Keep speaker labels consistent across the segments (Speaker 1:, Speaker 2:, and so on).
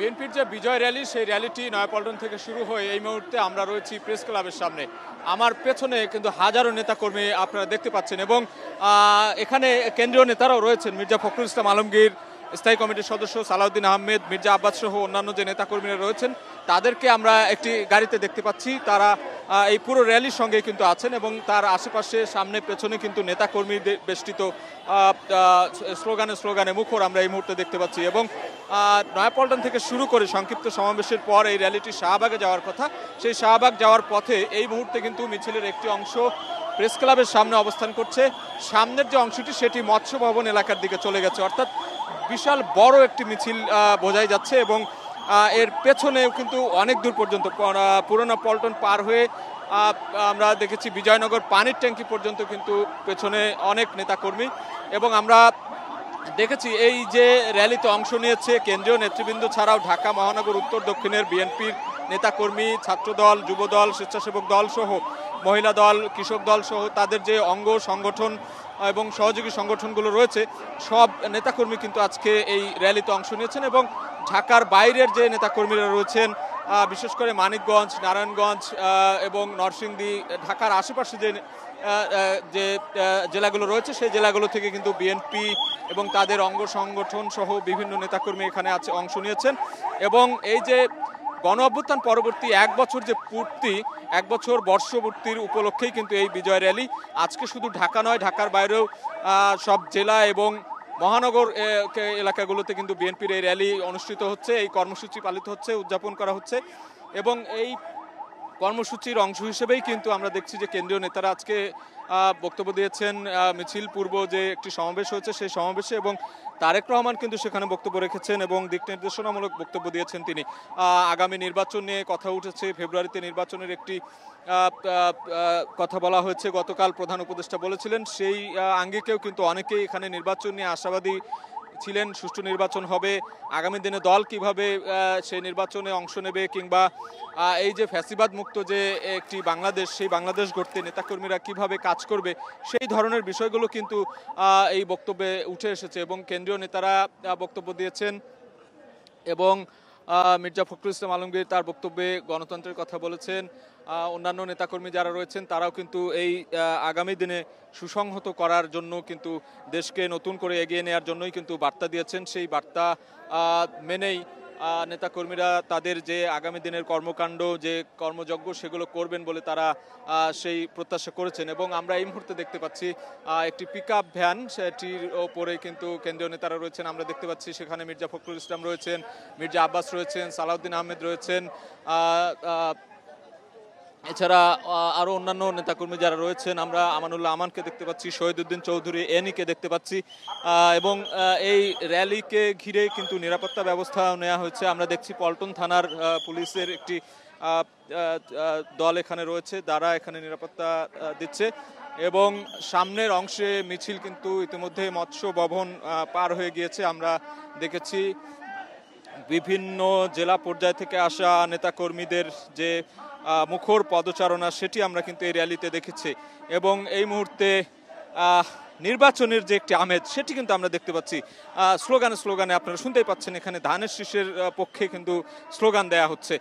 Speaker 1: বিএনপির যে বিজয় র্যালি সেই র্যালিটি নয়াপল্টন থেকে শুরু হয়ে এই মুহূর্তে আমরা রয়েছি প্রেস ক্লাবের সামনে। আমার পেছনে কিন্তু হাজারো নেতাকর্মী আপনারা দেখতে পাচ্ছেন এবং এখানে কেন্দ্রীয় নেতারাও রয়েছেন। মির্জা ফখরুল ইসলাম আলমগীর, স্থায়ী কমিটির সদস্য সালাউদ্দিন আহমেদ, মির্জা আব্বাস সহ অন্যান্য যে নেতাকর্মীরা রয়েছেন তাদেরকে আমরা একটি গাড়িতে দেখতে পাচ্ছি। তারা এই পুরো র্যালির সঙ্গে কিন্তু আছেন এবং তার আশেপাশে সামনে পেছনে কিন্তু নেতাকর্মীদের বেষ্টিত স্লোগানে মুখর আমরা এই মুহূর্তে দেখতে পাচ্ছি। এবং নয়াপল্টন থেকে শুরু করে সংক্ষিপ্ত সমাবেশের পর এই র্যালিটি শাহবাগে যাওয়ার কথা, সেই শাহবাগ যাওয়ার পথে এই মুহূর্তে কিন্তু মিছিলের একটি অংশ প্রেস ক্লাবের সামনে অবস্থান করছে। সামনের যে অংশটি সেটি মৎস্য ভবন এলাকার দিকে চলে গেছে, অর্থাৎ বিশাল বড় একটি মিছিল বোঝাই যাচ্ছে। এবং এর পেছনেও কিন্তু অনেক দূর পর্যন্ত পুরোনো পল্টন পার হয়ে আমরা দেখেছি বিজয়নগর পানির ট্যাঙ্কি পর্যন্ত কিন্তু পেছনে অনেক নেতাকর্মী। এবং আমরা দেখেছি এই যে র্যালিতে অংশ নিয়েছে কেন্দ্রীয় নেতৃবৃন্দ ছাড়াও ঢাকা মহানগর উত্তর দক্ষিণের বিএনপির নেতাকর্মী, ছাত্রদল, যুবদল, স্বেচ্ছাসেবক দল সহ মহিলা দল, কৃষক দল সহ তাদের যে অঙ্গ সংগঠন এবং সহযোগী সংগঠনগুলো রয়েছে সব নেতাকর্মী কিন্তু আজকে এই র্যালিতে অংশ নিয়েছেন। এবং ঢাকার বাইরের যে নেতাকর্মীরা রয়েছেন বিশেষ করে মানিকগঞ্জ, নারায়ণগঞ্জ এবং নরসিংদী, ঢাকার আশেপাশে যে জেলাগুলো রয়েছে সেই জেলাগুলো থেকে কিন্তু বিএনপি এবং তাদের অঙ্গ সংগঠন সহ বিভিন্ন নেতাকর্মী এখানে অংশ নিয়েছেন। এবং এই যে গণ অভ্যুত্থান পরবর্তী এক বছর যে পূর্তি, এক বছর বর্ষপূর্তির উপলক্ষেই কিন্তু এই বিজয় র্যালি। আজকে শুধু ঢাকা নয়, ঢাকার বাইরেও সব জেলা এবং মহানগর এলাকাগুলোতে কিন্তু বিএনপির এই র্যালি অনুষ্ঠিত হচ্ছে, এই কর্মসূচি পালিত হচ্ছে, উদযাপন করা হচ্ছে। এবং এই কর্মসূচির অংশ হিসেবেই কিন্তু আমরা দেখছি যে কেন্দ্রীয় নেতারা আজকে বক্তব্য দিয়েছেন। মিছিল পূর্ব যে একটি সমাবেশ হয়েছে সেই সমাবেশে, এবং তারেক রহমান কিন্তু সেখানে বক্তব্য রেখেছেন এবং দিক নির্দেশনামূলক বক্তব্য দিয়েছেন তিনি। আগামী নির্বাচন নিয়ে কথা উঠেছে, ফেব্রুয়ারিতে নির্বাচনের একটি কথা বলা হয়েছে, গতকাল প্রধান উপদেষ্টা বলেছিলেন। সেই আঙ্গিকেও কিন্তু অনেকেই এখানে নির্বাচন নিয়ে আশাবাদী ছিলেন, সুষ্ঠু নির্বাচন হবে, আগামী দিনে দল কিভাবে সেই নির্বাচনে অংশ নেবে, কিংবা এই যে ফ্যাসিবাদ মুক্ত যে একটি বাংলাদেশ, সেই বাংলাদেশ গড়তে নেতাকর্মীরা কিভাবে কাজ করবে, সেই ধরনের বিষয়গুলো কিন্তু এই বক্তব্যে উঠে এসেছে। এবং কেন্দ্রীয় নেতারা বক্তব্য দিয়েছেন এবং মির্জা ফখরুল ইসলাম আলমগীর তার বক্তব্যে গণতন্ত্রের কথা বলেছেন। অন্যান্য নেতাকর্মী যারা রয়েছেন তারাও কিন্তু এই আগামী দিনে সুসংহত করার জন্য কিন্তু দেশকে নতুন করে এগিয়ে নেওয়ার জন্যই কিন্তু বার্তা দিয়েছেন। সেই বার্তা মেনেই নেতাকর্মীরা তাদের যে আগামী দিনের কর্মকাণ্ড, যে কর্মযজ্ঞ সেগুলো করবেন বলে তারা সেই প্রত্যাশা করেছেন। এবং আমরা এই মুহূর্তে দেখতে পাচ্ছি একটি পিকআপ ভ্যান, সেটির ওপরে কিন্তু কেন্দ্রীয় নেতারা রয়েছেন। আমরা দেখতে পাচ্ছি সেখানে মির্জা ফখরুল ইসলাম রয়েছেন, মির্জা আব্বাস রয়েছেন, সালাউদ্দিন আহমেদ রয়েছেন, এছাড়া আরও অন্যান্য নেতাকর্মী যারা রয়েছেন। আমরা আমানুল্লাহ আমানকে দেখতে পাচ্ছি, শহীদউদ্দিন চৌধুরী এনিকে দেখতে পাচ্ছি। এবং এই র্যালিকে ঘিরে কিন্তু নিরাপত্তা ব্যবস্থা নেওয়া হয়েছে। আমরা দেখছি পল্টন থানার পুলিশের একটি দল এখানে রয়েছে, তারা এখানে নিরাপত্তা দিচ্ছে। এবং সামনের অংশে মিছিল কিন্তু ইতিমধ্যে মৎস্য ভবন পার হয়ে গিয়েছে। আমরা দেখেছি বিভিন্ন জেলা পর্যায় থেকে আসা নেতাকর্মীদের যে মুখর পদচারণা সেটি আমরা কিন্তু এই র্যালিতে দেখেছি। এবং এই মুহূর্তে নির্বাচনের যে একটি আমেজ সেটি কিন্তু আমরা দেখতে পাচ্ছি। স্লোগানে আপনারা শুনতেই পাচ্ছেন, এখানে ধানের শীষের পক্ষে কিন্তু স্লোগান দেয়া হচ্ছে,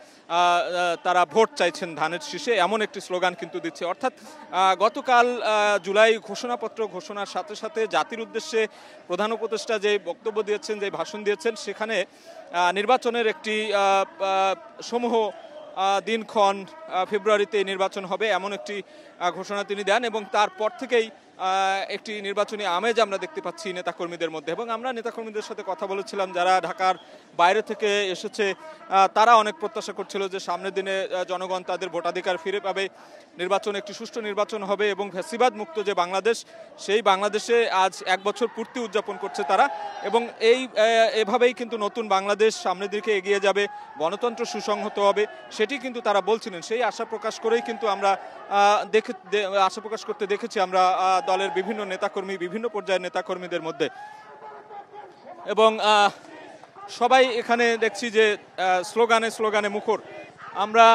Speaker 1: তারা ভোট চাইছেন ধানের শীষে, এমন একটি স্লোগান কিন্তু দিচ্ছে। অর্থাৎ গতকাল জুলাই ঘোষণাপত্র ঘোষণার সাথে সাথে জাতির উদ্দেশ্যে প্রধান উপদেষ্টা যে বক্তব্য দিয়েছেন, যে ভাষণ দিয়েছেন, সেখানে নির্বাচনের একটি সমূহ দিনক্ষণ, ফেব্রুয়ারিতে নির্বাচন হবে এমন একটি ঘোষণা তিনি দেন। এবং তারপর থেকেই একটি নির্বাচনী আমেজ আমরা দেখতে পাচ্ছি নেতাকর্মীদের মধ্যে। এবং আমরা নেতাকর্মীদের সাথে কথা বলেছিলাম যারা ঢাকার বাইরে থেকে এসেছে, তারা অনেক প্রত্যাশা করছিল যে সামনের দিনে জনগণ তাদের ভোটাধিকার ফিরে পাবে, নির্বাচন একটি সুষ্ঠু নির্বাচন হবে এবং ফ্যাসিবাদ মুক্ত যে বাংলাদেশ, সেই বাংলাদেশে আজ এক বছর পূর্তি উদযাপন করছে তারা। এবং এভাবেই কিন্তু নতুন বাংলাদেশ সামনের দিকে এগিয়ে যাবে, গণতন্ত্র সুসংহত হবে, সেটি কিন্তু তারা বলছিলেন। সেই আশা প্রকাশ করেই কিন্তু আমরা আশা প্রকাশ করতে দেখেছি আমরা দলের বিভিন্ন নেতাকর্মী, বিভিন্ন পর্যায়ের নেতাকর্মীদের মধ্যে। এবং সবাই এখানে দেখছি যে স্লোগানে মুখর। আমরা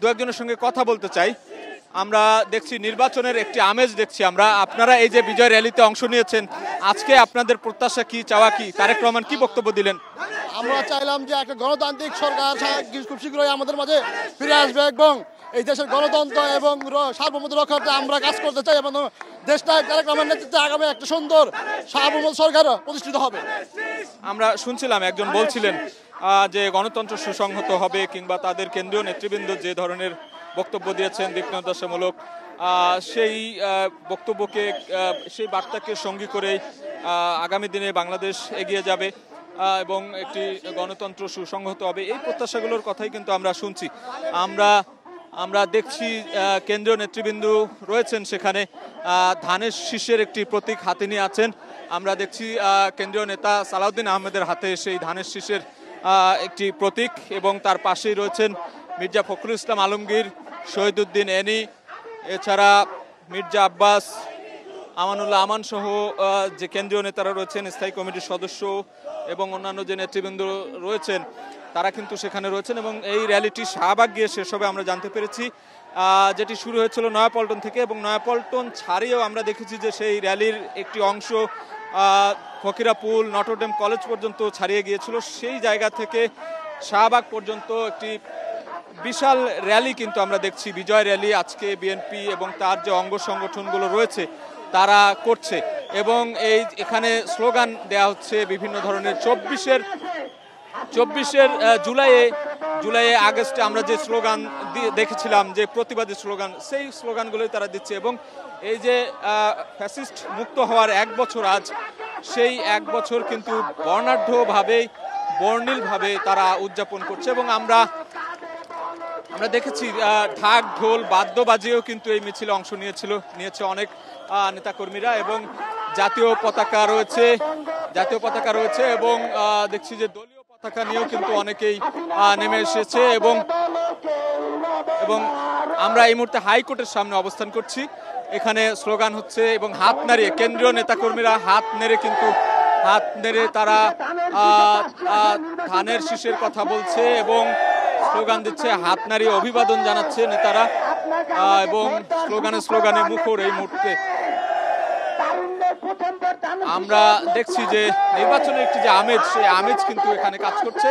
Speaker 1: দু একজনের সঙ্গে কথা বলতে চাই। আমরা দেখছি নির্বাচনের একটি আমেজ দেখছি আমরা। আপনারা এই যে বিজয় র্যালিতে অংশ নিয়েছেন, আজকে আপনাদের প্রত্যাশা কি, চাওয়া কি? তারেক রহমান কি বক্তব্য দিলেন?
Speaker 2: আমরা চাইলাম যে একটা গণতান্ত্রিক সরকার খুব শীঘ্রই আমাদের মাঝে ফিরে আসবে এবং এই দেশের গণতন্ত্র এবং সার্বভৌমত্ব রক্ষার্থে আমরা কাজ করতে চাই এবং দেশটা তারেক রহমানের নেতৃত্বে আগামী একটা সুন্দর সার্বভৌম সরকার প্রতিষ্ঠিত হবে।
Speaker 1: আমরা শুনছিলাম একজন বলছিলেন যে গণতন্ত্র সুসংহত হবে, কিংবা তাদের কেন্দ্রীয় নেতৃবৃন্দ যে ধরনের বক্তব্য দিয়েছেন দিকনির্দেশমূলক, সেই বক্তব্যকে সেই বার্তাকে সঙ্গী করেই আগামী দিনে বাংলাদেশ এগিয়ে যাবে এবং একটি গণতন্ত্র সুসংহত হবে, এই প্রত্যাশাগুলোর কথাই কিন্তু আমরা শুনছি। আমরা দেখছি কেন্দ্রীয় নেতৃবৃন্দ রয়েছেন সেখানে, ধানের শীষের একটি প্রতীক হাতে নিয়ে আছেন। আমরা দেখছি কেন্দ্রীয় নেতা সালাউদ্দিন আহমেদের হাতে সেই ধানের শীষের একটি প্রতীক, এবং তার পাশেই রয়েছেন মির্জা ফখরুল ইসলাম আলমগীর, শহীদুদ্দিন এনি, এছাড়া মির্জা আব্বাস, আমানুল্লাহ আমান সহ যে কেন্দ্রীয় নেতারা রয়েছেন, স্থায়ী কমিটির সদস্য এবং অন্যান্য যে নেতৃবৃন্দ রয়েছেন, তারা কিন্তু সেখানে রয়েছেন। এবং এই র্যালিটি শাহবাগ গিয়ে শেষ হবে আমরা জানতে পেরেছি, যেটি শুরু হয়েছিল নয়াপল্টন থেকে, এবং নয়াপল্টন ছাড়িয়েও আমরা দেখেছি যে সেই র্যালির একটি অংশ ফকিরাপুল নটরডেম কলেজ পর্যন্ত ছাড়িয়ে গিয়েছিল। সেই জায়গা থেকে শাহবাগ পর্যন্ত একটি বিশাল র্যালি কিন্তু আমরা দেখছি, বিজয় র্যালি আজকে বিএনপি এবং তার যে অঙ্গ সংগঠনগুলো রয়েছে তারা করছে। এবং এখানে স্লোগান দেয়া হচ্ছে বিভিন্ন ধরনের। 24-এর জুলাইয়ে আগস্টে আমরা যে স্লোগান দেখেছিলাম, যে প্রতিবাদী স্লোগান, সেই স্লোগানগুলোই তারা দিচ্ছে। এবং এই যে ফ্যাসিস্ট মুক্ত হওয়ার 1 বছর আজ, সেই 1 বছর কিন্তু বর্ণিলভাবে তারা উদযাপন করছে। এবং আমরা দেখেছি ঢাক ঢোল বাদ্যবাজিও কিন্তু এই মিছিলে অংশ নিয়েছে অনেক নেতাকর্মীরা, এবং জাতীয় পতাকা রয়েছে এবং দেখছি যে দলীয় পতাকা নিয়েও কিন্তু অনেকেই নেমে এসেছে। এবং আমরা এই মুহূর্তে হাইকোর্টের সামনে অবস্থান করছি, এখানে স্লোগান হচ্ছে এবং হাত নাড়িয়ে কেন্দ্রীয় নেতাকর্মীরা হাত নেড়ে তারা ধানের শীষের কথা বলছে এবং স্লোগান দিচ্ছে, হাত নাড়িয়ে অভিবাদন জানাচ্ছে নেতারা, এবং স্লোগানে মুখর এই মুহূর্তে। আমরা দেখছি যে নির্বাচনের একটি যে আমেজ, সেই আমেজ কিন্তু এখানে কাজ করছে।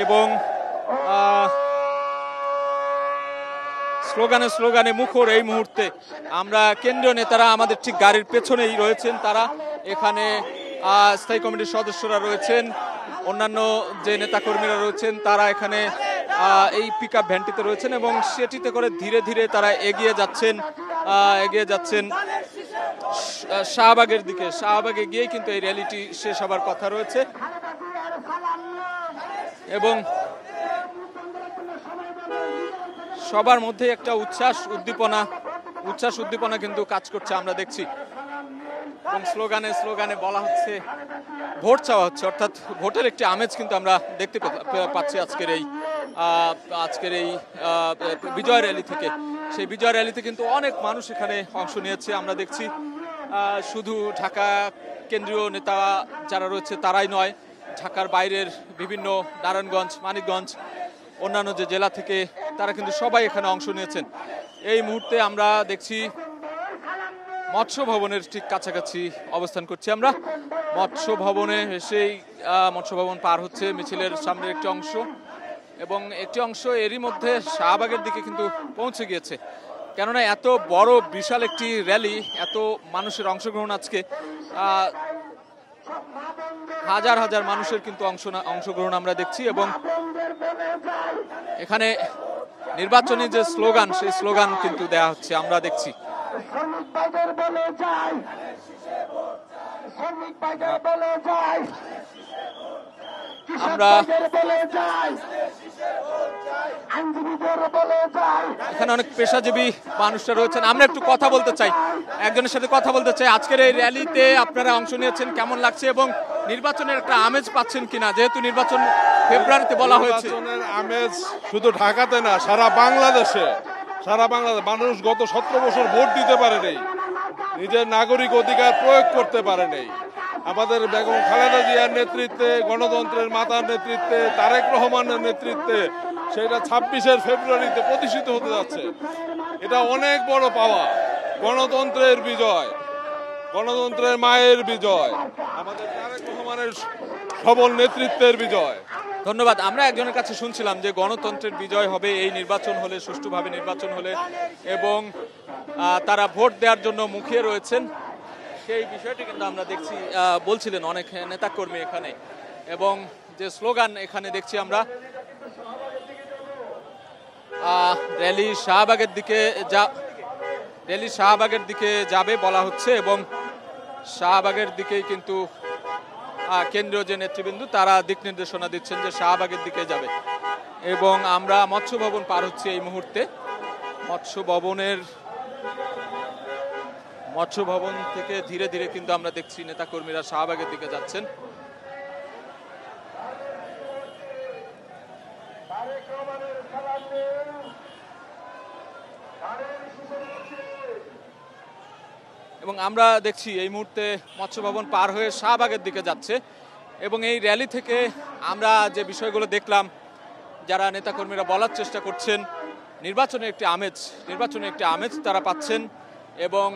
Speaker 1: এবং স্লোগানে মুখর এই মুহূর্তে। আমরা কেন্দ্রীয় নেতারা আমাদের ঠিক গাড়ির পেছনেই রয়েছেন, তারা এখানে স্থায়ী কমিটির সদস্যরা রয়েছেন, অন্যান্য যে নেতাকর্মীরা রয়েছেন তারা এখানে এই পিকআপ ভ্যানটিতে রয়েছেন, এবং সেটিতে করে ধীরে ধীরে তারা এগিয়ে যাচ্ছেন শাহবাগের দিকে। শাহবাগে গিয়েই কিন্তু এই র্যালিটি শেষ হবার কথা রয়েছে। এবং সবার মধ্যে একটা উচ্ছ্বাস উদ্দীপনা কিন্তু কাজ করছে আমরা দেখছি। এবং স্লোগানে বলা হচ্ছে, ভোট চাওয়া হচ্ছে, অর্থাৎ ভোটের একটি আমেজ কিন্তু আমরা দেখতে পাচ্ছি আজকের এই বিজয় র্যালি থেকে। সেই বিজয় র্যালিতে কিন্তু অনেক মানুষ এখানে অংশ নিয়েছে। আমরা দেখছি শুধু ঢাকা কেন্দ্রীয় নেতা যারা রয়েছে তারাই নয়, ঢাকার বাইরের বিভিন্ন নারায়ণগঞ্জ, মানিকগঞ্জ, অন্যান্য যে জেলা থেকে তারা কিন্তু সবাই এখানে অংশ নিয়েছেন। এই মুহূর্তে আমরা দেখছি মৎস্য ভবনের ঠিক কাছাকাছি অবস্থান করছি আমরা। মৎস্য ভবনে এসেই মৎস্য ভবন পার হচ্ছে মিছিলের সামনের একটি অংশ, এবং একটি অংশ এরই মধ্যে শাহবাগের দিকে কিন্তু পৌঁছে গিয়েছে। কেননা এত বড় বিশাল একটি র্যালি, এত মানুষের অংশগ্রহণ, আজকে হাজার হাজার মানুষের কিন্তু অংশগ্রহণ আমরা দেখছি। এবং এখানে নির্বাচনী যে স্লোগান, সেই স্লোগান কিন্তু দেয়া হচ্ছে আমরা দেখছি। আমরা এখানে অনেক পেশাজীবী মানুষরা রয়েছেন, আমরা একটু কথা বলতে চাই, একজনের সাথে কথা বলতে চাই। আজকের এই র্যালিতে আপনারা অংশ নিয়েছেন, কেমন লাগছে এবং নির্বাচনের একটা আমেজ পাচ্ছেন কিনা? যেহেতু নির্বাচন ফেব্রুয়ারিতে বলা হয়েছে।
Speaker 3: নির্বাচনের আমেজ শুধু ঢাকাতে না, সারা বাংলাদেশে মানুষ গত 17 বছর ভোট দিতে পারেনি, নিজের নাগরিক অধিকার প্রয়োগ করতে পারেনি। আমাদের বেগম খালেদা জিয়ার নেতৃত্বে, গণতন্ত্রের মাতার নেতৃত্বে, তারেক রহমানের নেতৃত্বে সেটা 26 ফেব্রুয়ারিতে প্রতিষ্ঠিত হতে যাচ্ছে। এটা অনেক বড় পাওয়া, গণতন্ত্রের বিজয়, গণতন্ত্রের মায়ের বিজয়, আমাদের তারেক রহমানের সবল নেতৃত্বের বিজয়।
Speaker 1: ধন্যবাদ। আমরা একজনের কাছে শুনছিলাম যে গণতন্ত্রের বিজয় হবে এই নির্বাচন হলে, সুষ্ঠুভাবে নির্বাচন হলে, এবং তারা ভোট দেওয়ার জন্য মুখিয়ে রয়েছেন। সেই বিষয়টি কিন্তু আমরা দেখছি, বলছিলেন অনেক নেতাকর্মী এখানে, এবং যে স্লোগান এখানে দেখছি আমরা, র্যালি শাহবাগের দিকে যাবে বলা হচ্ছে, এবং শাহবাগের দিকেই কিন্তু কেন্দ্রীয় যে নেতৃবৃন্দ তারা দিক নির্দেশনা দিচ্ছেন যে শাহবাগের দিকে যাবে। এবং আমরা মৎস্য ভবন পার হচ্ছি এই মুহূর্তে। মৎস্য ভবন থেকে ধীরে ধীরে কিন্তু আমরা দেখছি নেতাকর্মীরা শাহবাগের দিকে যাচ্ছেন। এবং আমরা দেখছি এই মুহূর্তে মৎস্য ভবন পার হয়ে শাহবাগের দিকে যাচ্ছে। এবং এই র্যালি থেকে আমরা যে বিষয়গুলো দেখলাম, যারা নেতাকর্মীরা বলার চেষ্টা করছেন নির্বাচনের একটি আমেজ তারা পাচ্ছেন। এবং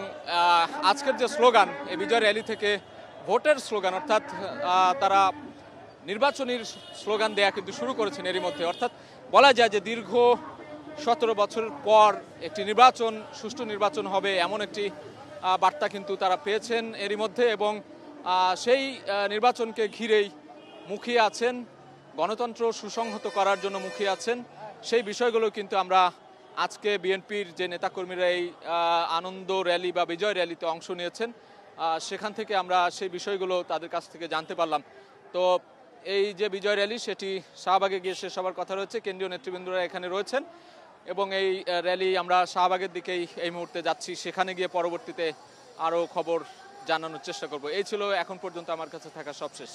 Speaker 1: আজকের যে স্লোগান, এই বিজয় র্যালি থেকে ভোটের স্লোগান, অর্থাৎ তারা নির্বাচনী স্লোগান দেয়া কিন্তু শুরু করেছেন এরই মধ্যে। অর্থাৎ বলা যায় যে দীর্ঘ 17 বছর পর একটি নির্বাচন, সুষ্ঠু নির্বাচন হবে এমন একটি বার্তা কিন্তু তারা পেয়েছেন এরই মধ্যে। এবং সেই নির্বাচনকে ঘিরেই মুখিয়ে আছেন, গণতন্ত্র সুসংহত করার জন্য মুখিয়ে আছেন। সেই বিষয়গুলো কিন্তু আমরা আজকে বিএনপির যে নেতাকর্মীরা এই আনন্দ র্যালি বা বিজয় র্যালিতে অংশ নিয়েছেন, সেখান থেকে আমরা সেই বিষয়গুলো তাদের কাছ থেকে জানতে পারলাম। তো এই যে বিজয় র্যালি, সেটি শাহবাগে গিয়ে শেষ হওয়ার কথা রয়েছে। কেন্দ্রীয় নেতৃবৃন্দরা এখানে রয়েছেন, এবং এই র্যালি আমরা শাহবাগের দিকেই এই মুহূর্তে যাচ্ছি। সেখানে গিয়ে পরবর্তীতে আরও খবর জানানোর চেষ্টা করব। এই ছিল এখন পর্যন্ত আমার কাছে থাকা সবশেষ।